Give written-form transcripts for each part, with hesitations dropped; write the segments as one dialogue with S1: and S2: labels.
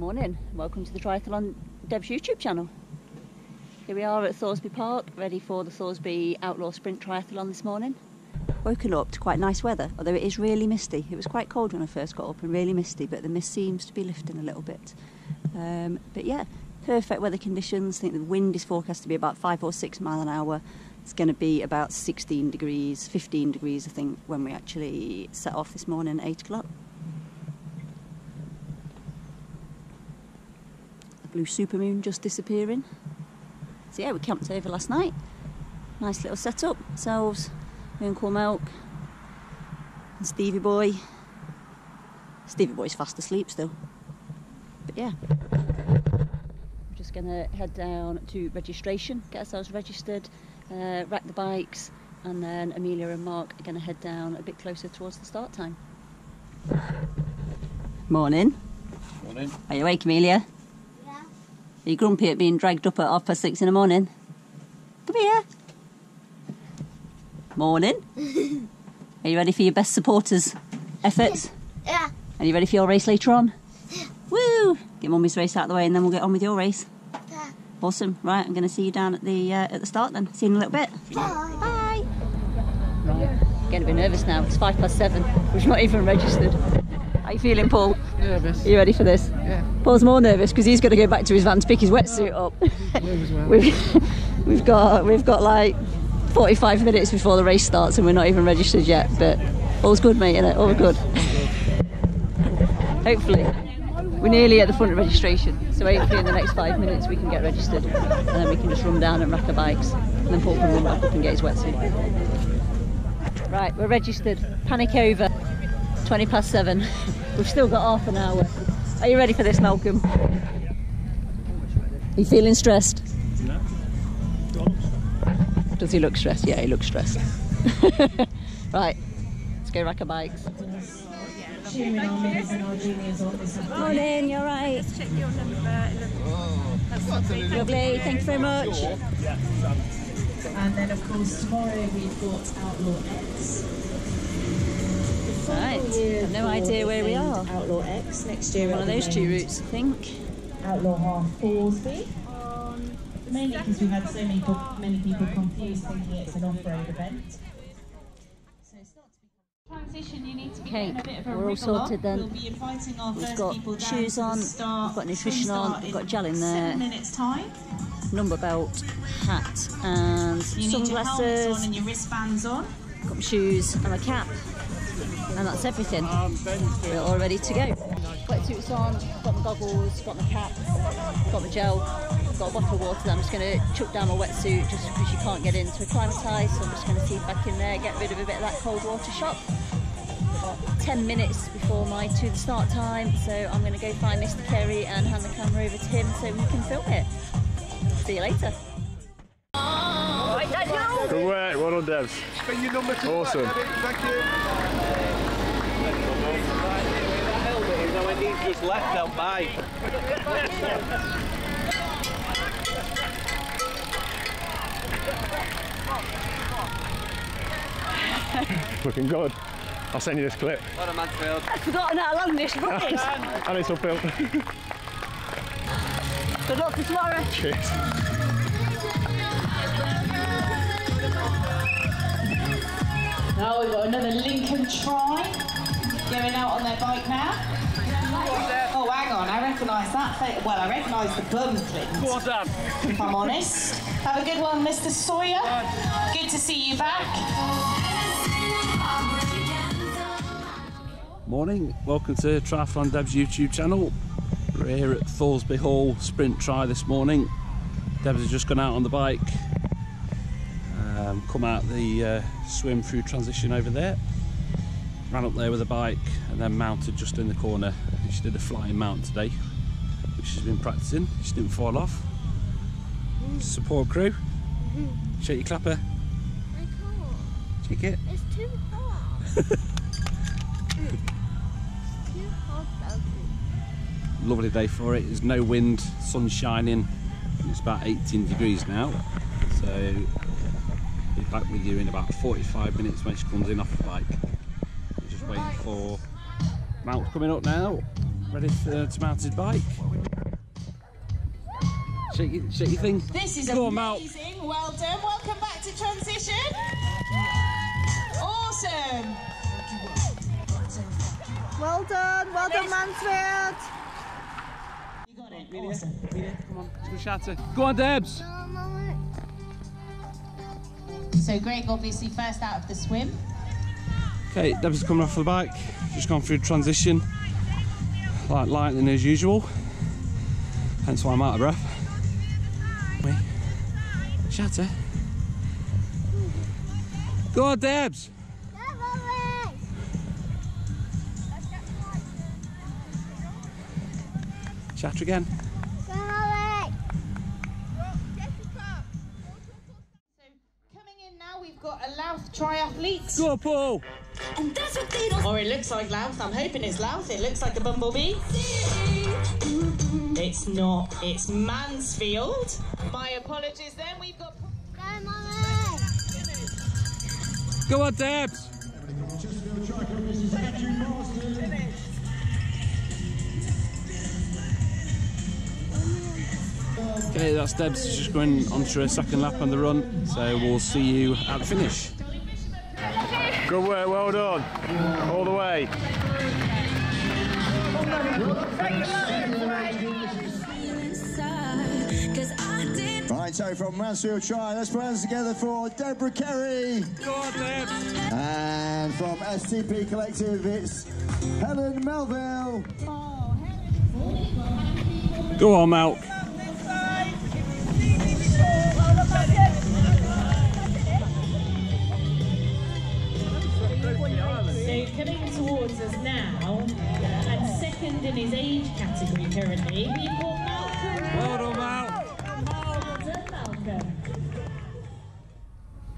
S1: Morning, welcome to the Triathlon Deb's YouTube channel. Here we are at Thorseby Park, ready for the Thorseby Outlaw Sprint Triathlon this morning. Woken up to quite nice weather, although it is really misty. It was quite cold when I first got up and really misty, but the mist seems to be lifting a little bit. But yeah, perfect weather conditions. I think the wind is forecast to be about 5 or 6 miles an hour. It's going to be about 16 degrees, 15 degrees I think when we actually set off this morning at 8 o'clock. The blue supermoon just disappearing. So yeah, we camped over last night. Nice little setup. Ourselves, me and Cool Milk, and Stevie Boy. Stevie Boy's fast asleep still. But yeah. We're just going to head down to registration, get ourselves registered, rack the bikes, and then Amelia and Mark are going to head down a bit closer towards the start time. Morning.
S2: Morning.
S1: Are you awake, Amelia?
S3: Yeah.
S1: Are you grumpy at being dragged up at 6:30 in the morning? Come here. Morning. Are you ready for your best supporters efforts?
S3: Yeah.
S1: Are you ready for your race later on? Woo! Get Mummy's race out of the way and then we'll get on with your race.
S3: Yeah.
S1: Awesome. Right, I'm going to see you down at the start then. See you in a little bit.
S3: Bye.
S1: Bye. Right. Getting a bit nervous now. It's 7:05. We've not even registered. How you feeling, Paul?
S2: Nervous.
S1: Are you ready for this?
S2: Yeah.
S1: Paul's more nervous because he's got to go back to his van to pick his wetsuit up.
S2: Nervous well.
S1: We've got like 45 minutes before the race starts and we're not even registered yet, but all's good, mate, innit? All good. Hopefully. We're nearly at the front of registration, so hopefully in the next 5 minutes we can get registered and then we can just run down and rack our bikes and then Paul can run back up and get his wetsuit. Right, we're registered. Panic over. 7:20. We've still got half an hour. Are you ready for this, Malcolm? Are you feeling stressed?
S2: No.
S1: Does he look stressed? Yeah, he looks stressed. Right, let's go rack our bikes. Morning, you're right.
S3: Check your number.
S1: Lovely, thank you very much.
S4: And then of course tomorrow we've got Outlaw X.
S1: Right, I've no idea where we are.
S4: Outlaw X next year.
S1: One of those two routes, I think.
S4: Outlaw Thoresby. Mainly because we've had so many people confused thinking it's an off-road event. So it's not to be
S5: Transition, you need to be
S1: Okay,
S5: getting a bit of a
S1: we're all
S5: wriggle
S1: sorted
S5: up.
S1: then.
S5: We'll be inviting our
S1: We've
S5: first
S1: got
S5: people down
S1: shoes
S5: to the
S1: on,
S5: start.
S1: we've got nutrition
S5: Swim
S1: on,
S5: start
S1: we've got
S5: in
S1: gel in there.
S5: 7 minutes time.
S1: Number belt, hat and
S5: You need your helmets on
S1: sunglasses.
S5: and your wristbands on.
S1: Got my shoes and my cap. And that's everything. We're all ready to go. Wetsuits on, got my goggles, got my cap, got my gel, got a bottle of water that I'm just going to chuck down my wetsuit just because you can't get in to acclimatise, so I'm just going to seat back in there, get rid of a bit of that cold water shock. Got 10 minutes before to the start time, so I'm going to go find Mr. Kerry and hand the camera over to him so we can film it. See you later.
S2: Good work, well done, Debs.
S6: Spin your number to
S2: Awesome.
S6: back, thank you.
S7: When he's just left out by.
S2: Looking good. I'll send you this clip.
S7: What a Mansfield.
S1: I've forgotten how long this run is.
S2: And it's uphill.
S1: Good luck for tomorrow.
S2: Cheers.
S5: Now we've got another Lincoln Tri going out on their bike now. Oh, hang on, I recognise that. Well, I recognise the bum clip.
S7: Go on, Dan.
S5: If I'm honest. Have a good one, Mr. Sawyer. Good to see you back.
S7: Morning, welcome to Triathlon Deb's YouTube channel. We're here at Thorseby Hall Sprint Tri this morning. Debs has just gone out on the bike, come out the swim through transition over there, ran up there with a bike and then mounted just in the corner. She did a flying mount today, which she's been practicing. She didn't fall off. Support crew. Shake your clapper.
S3: I can't.
S7: Shake it.
S3: It's too hot. It's too hot out here.
S7: Lovely day for it. There's no wind, sun's shining, and it's about 18 degrees now. So I'll be back with you in about 45 minutes when she comes in off the bike. We're just waiting for Mount's coming up now. Ready to mount his bike. Shake your thing.
S5: This is
S7: Go on, Mal.
S5: amazing. Well done. Welcome back to transition. Awesome.
S3: Well done Mansfield.
S5: You got it. Awesome.
S7: Come on, let's go shatter. Go on, Debs.
S5: So Greg obviously first out of the swim.
S7: Okay, Debs is coming off the bike. Just gone through transition. Like lightning as usual. Hence why I'm out of breath. Wait. Shatter. Go on, Debs. Shatter again.
S5: So coming in now, we've got a Louth triathlete.
S7: Go, Paul.
S5: Or it looks like Louth. I'm hoping it's Louth. It looks like a bumblebee. It's not. It's Mansfield. My apologies then. We've got...
S7: Go on, Debs. Okay, that's Debs just going onto a second lap on the run, so we'll see you at the finish.
S2: Good work, well done. All the way.
S6: Right, so from Mansfield Tri, let's put hands together for Deborah Kerry.
S7: Go on, Debs.
S6: And from STP Collective, it's Helen Melville.
S7: Go on, Malk.
S5: So coming towards us now, and second in his age category currently, we've got Malcolm.
S7: Well done, Malk.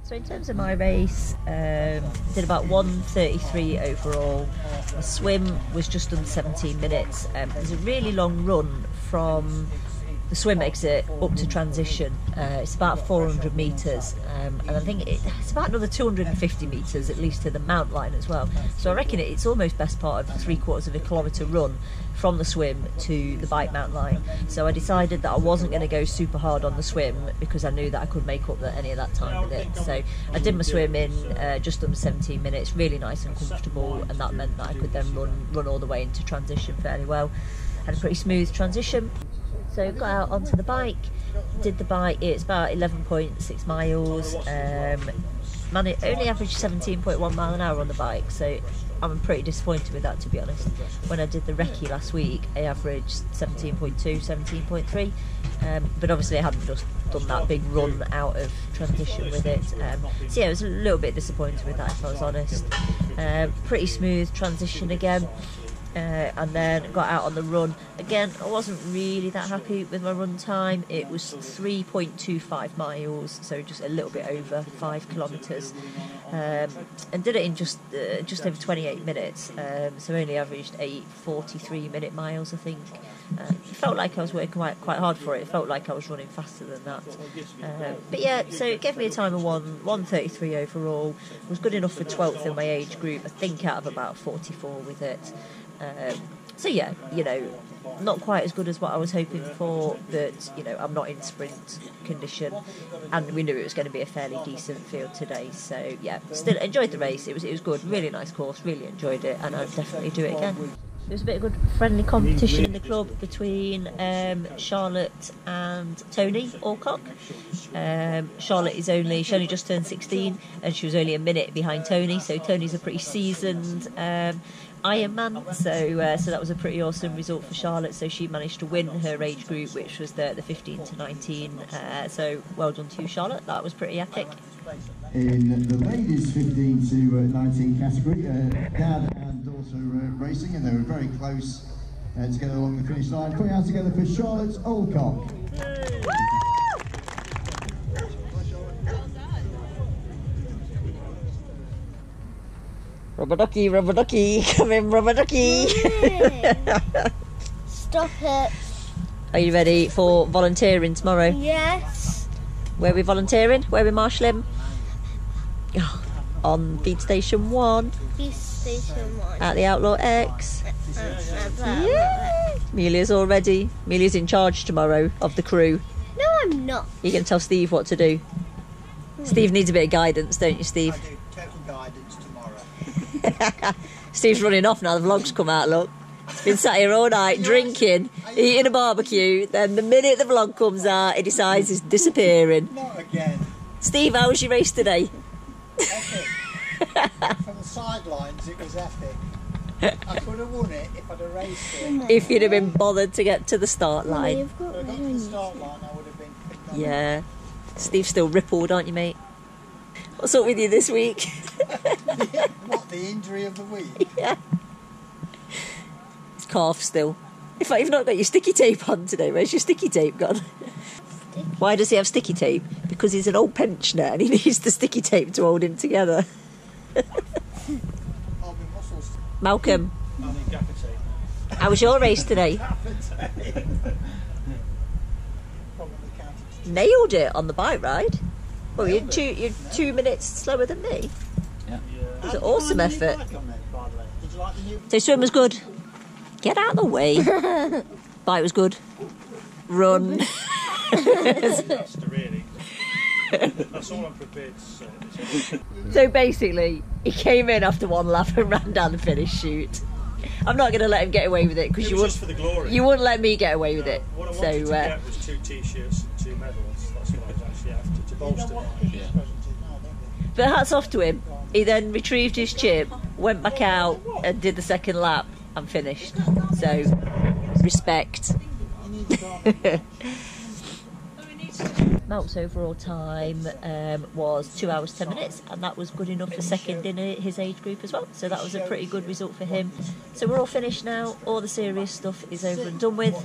S1: So in terms of my race, did about 1:33 overall. My swim was just under 17 minutes. It was a really long run from the swim exit up to transition. It's about 400 metres, and I think it's about another 250 metres at least to the mount line as well. So I reckon it's almost best part of 3/4 of a kilometre run from the swim to the bike mount line. So I decided that I wasn't going to go super hard on the swim because I knew that I could make up any of that time with it. So I did my swim in just under 17 minutes, really nice and comfortable, and that meant that I could then run all the way into transition fairly well. Had a pretty smooth transition. So got out onto the bike, did the bike, it's about 11.6 miles, only averaged 17.1 mile an hour on the bike, so I'm pretty disappointed with that, to be honest. When I did the recce last week, I averaged 17.2, 17.3, but obviously I hadn't just done that big run out of transition with it. So yeah, I was a little bit disappointed with that, if I was honest. Pretty smooth transition again. And then got out on the run. Again, I wasn't really that happy with my run time. It was 3.25 miles, so just a little bit over 5 kilometres, and did it in just over 28 minutes. So only averaged 8:43 minute miles, I think. It felt like I was working quite hard for it. It felt like I was running faster than that. But yeah, so it gave me a time of 1:33 overall. Was good enough for 12th in my age group, I think, out of about 44 with it. So yeah, you know, not quite as good as what I was hoping for, but you know, I'm not in sprint condition, and we knew it was going to be a fairly decent field today. So yeah, still enjoyed the race. It was good, really nice course, really enjoyed it, and I'd definitely do it again. There was a bit of good friendly competition in the club between Charlotte and Tony Alcock. Charlotte she only just turned 16, and she was only a minute behind Tony, so Tony's a pretty seasoned Ironman, so that was a pretty awesome result for Charlotte. So she managed to win her age group, which was the 15 to 19. So well done to you, Charlotte. That was pretty epic.
S6: In the ladies 15 to 19 category, dad and daughter racing, and they were very close to get along the finish line. Putting out together for Charlotte Alcock.
S1: Rubber ducky, come in, rubber ducky.
S3: Stop it.
S1: Are you ready for volunteering tomorrow?
S3: Yes.
S1: Where are we volunteering? Where are we marshalling? On feed station 1.
S3: Feed station 1.
S1: At the Outlaw X. Yeah. Amelia's all ready. Amelia's in charge tomorrow of the crew.
S3: No, I'm not.
S1: You can tell Steve what to do. Steve needs a bit of guidance, don't you, Steve?
S6: I do total guidance tomorrow.
S1: Steve's running off now. The vlog's come out, look. He's been sat here all night, drinking, eating a barbecue. Then the minute the vlog comes out, he decides he's disappearing.
S6: Not again.
S1: Steve, how was your race today?
S6: Epic. From the sidelines, it was epic. I could have won it if I'd have raced it.
S1: If you'd have been bothered to get to the start line.
S3: You've got
S6: If I got to the start line, I would have been picked on.
S1: Yeah. Steve's still rippled, aren't you, mate? What's up with you this week?
S6: What, the injury of the week?
S1: Yeah. His calf still. In fact, you've not got your sticky tape on today. Where's your sticky tape gone? Why does he have sticky tape? Because he's an old pensioner and he needs the sticky tape to hold him together.
S6: Oh, my muscles.
S1: Malcolm,
S2: I need gaffer tape now.
S1: how was your race today?
S6: Probably counted to
S1: Nailed it on the bike ride. Well, you're 2 minutes slower than me. It was an awesome effort.
S6: Did you like the new?
S1: So swim was good. Get out of the way. Bike was good. Run.
S2: That's really. That's all I'm prepared to say.
S1: So basically, he came in after one lap and ran down the finish chute. I'm not going to let him get away with it because
S2: It was just for the glory.
S1: you wouldn't let me get away with it.
S2: What I
S1: So
S2: wanted to get was 2 t-shirts and 2 medals. That's what I was actually after, to bolster it.
S1: but hats off to him. He then retrieved his chip, went back out and did the second lap and finished. So respect. Malt's overall time was 2 hours 10 minutes, and that was good enough for second in his age group as well, so that was a pretty good result for him. So we're all finished now, all the serious stuff is over and done with.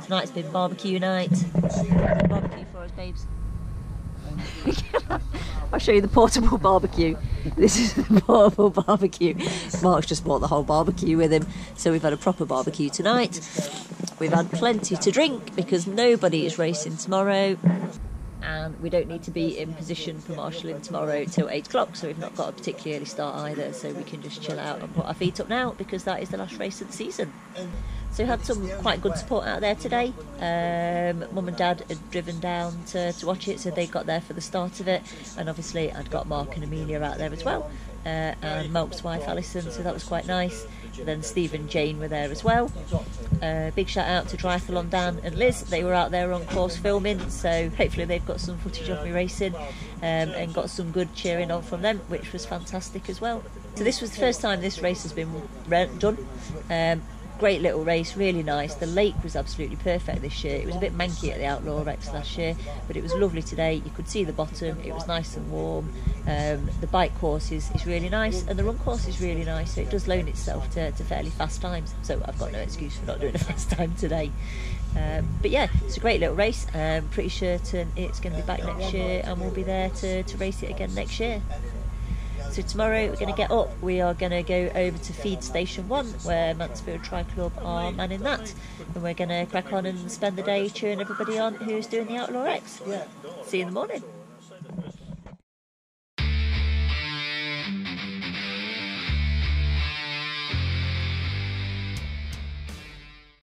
S1: Tonight's been barbecue night. Barbecue for us, babes. I'll show you the portable barbecue. This is the portable barbecue. Mark's just bought the whole barbecue with him, so we've had a proper barbecue tonight. We've had plenty to drink because nobody is racing tomorrow, and we don't need to be in position for marshalling tomorrow till 8 o'clock, so we've not got a particularly early start either, so we can just chill out and put our feet up now because that is the last race of the season. So we had some quite good support out there today. Mum and Dad had driven down to watch it, so they got there for the start of it, and obviously I'd got Mark and Amelia out there as well, and Mark's wife Alison, so that was quite nice. Then Steve and Jane were there as well. Big shout out to Triathlon Dan and Liz. They were out there on course filming, so hopefully they've got some footage of me racing and got some good cheering on from them, which was fantastic as well. So this was the first time this race has been done. Great little race, really nice. The lake was absolutely perfect this year. It was a bit manky at the Outlaw X last year, but it was lovely today. You could see the bottom, it was nice and warm. The bike course is really nice, and the run course is really nice, so it does loan itself to fairly fast times, so I've got no excuse for not doing a fast time today. But yeah, it's a great little race. Pretty certain it's going to be back next year, and we'll be there to race it again next year. So tomorrow we're going to get up, we are going to go over to Feed Station 1 where Mansfield Tri Club are manning that, and we're going to crack on and spend the day cheering everybody on who's doing the Outlaw X. See you in the morning.